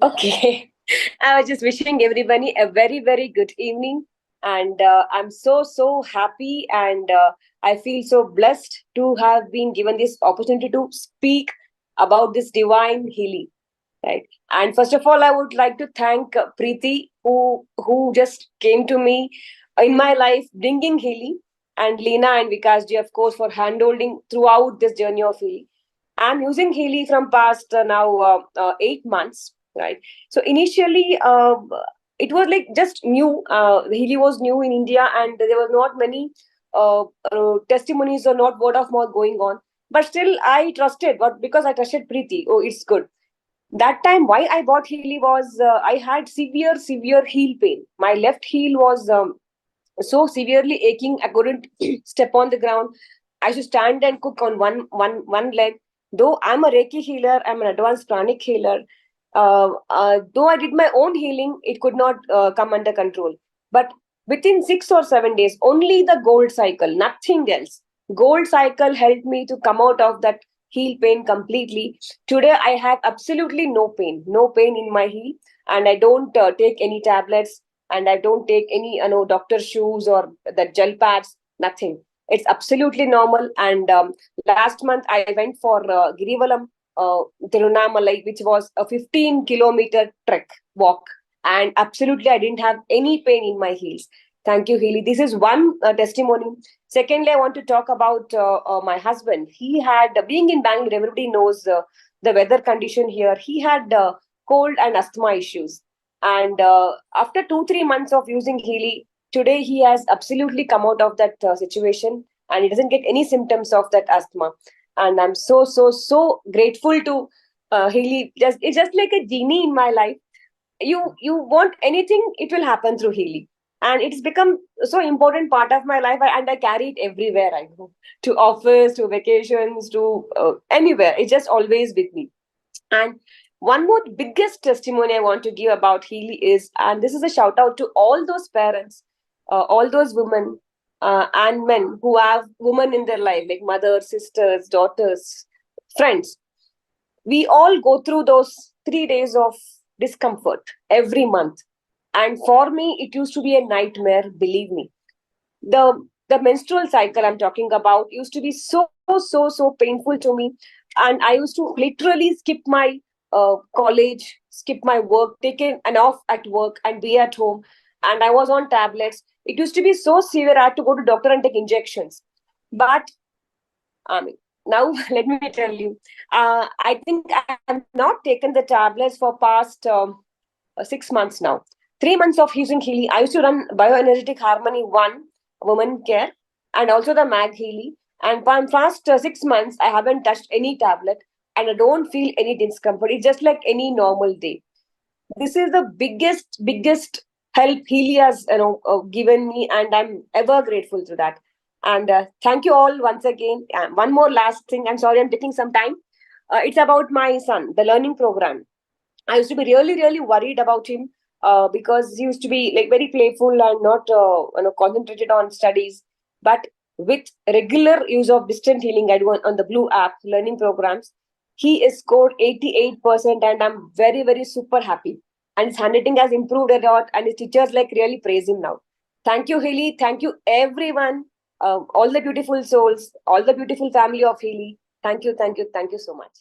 Okay. I was just wishing everybody a very, very good evening. And I'm so happy and I feel so blessed to have been given this opportunity to speak about this divine healing. Right. And first of all, I would like to thank Preeti, who just came to me in my life, bringing healing, and Leena and Vikas ji, of course, for handholding throughout this journey of healing. I'm using Healy from past now 8 months, right? So initially, it was like just new. Healy was new in India, and there were not many testimonies or not word of mouth going on. But still, I trusted, but because I trusted Preeti, oh, it's good. That time, why I bought Healy was I had severe heel pain. My left heel was so severely aching. I couldn't step on the ground. I should stand and cook on one leg. Though I'm a Reiki healer, I'm an advanced pranic healer. Though I did my own healing, it could not come under control. But within 6 or 7 days, only the gold cycle, nothing else. Gold cycle helped me to come out of that heel pain completely. Today, I have absolutely no pain in my heel, and I don't take any tablets, and I don't take any doctor shoes or the gel pads, nothing. It's absolutely normal. And last month I went for Girivalam, Tirunamalai, which was a 15-kilometer trek walk, and absolutely I didn't have any pain in my heels. Thank you, Healy. This is one testimony. Secondly, I want to talk about my husband. He had, being in Bangalore, everybody knows the weather condition here. He had cold and asthma issues. And after 2-3 months of using Healy, today he has absolutely come out of that situation, and he doesn't get any symptoms of that asthma. And I'm so grateful to Healy. It's just like a genie in my life. You want anything, it will happen through Healy. And it's become so important part of my life, and I carry it everywhere I go, to office, to vacations, to anywhere. It's just always with me. And one more biggest testimony I want to give about Healy is, and this is a shout out to all those parents, all those women and men who have women in their life, like mothers, sisters, daughters, friends. We all go through those 3 days of discomfort every month. And for me, it used to be a nightmare, believe me. The menstrual cycle I'm talking about used to be so painful to me, and I used to literally skip my college, skip my work, take an off at work, and be at home. And I was on tablets. It used to be so severe. I had to go to doctor and take injections. But I mean, now let me tell you, I think I have not taken the tablets for past 6 months now. 3 months of using Healy. I used to run Bioenergetic Harmony 1 Women Care, and also the Mag Healy. And for past 6 months, I haven't touched any tablet, and I don't feel any discomfort. It's just like any normal day. This is the biggest help Healy has given me, and I'm ever grateful to that. And thank you all once again. One more last thing. I'm sorry I'm taking some time. It's about my son, the learning program. I used to be really worried about him because he used to be like very playful and not concentrated on studies. But with regular use of distant healing, I do on the Blue app learning programs, he is scored 88%, and I'm very super happy. And his handwriting has improved a lot, and his teachers like really praise him now. Thank you, Healy. Thank you, everyone. All the beautiful souls, all the beautiful family of Healy. Thank you so much.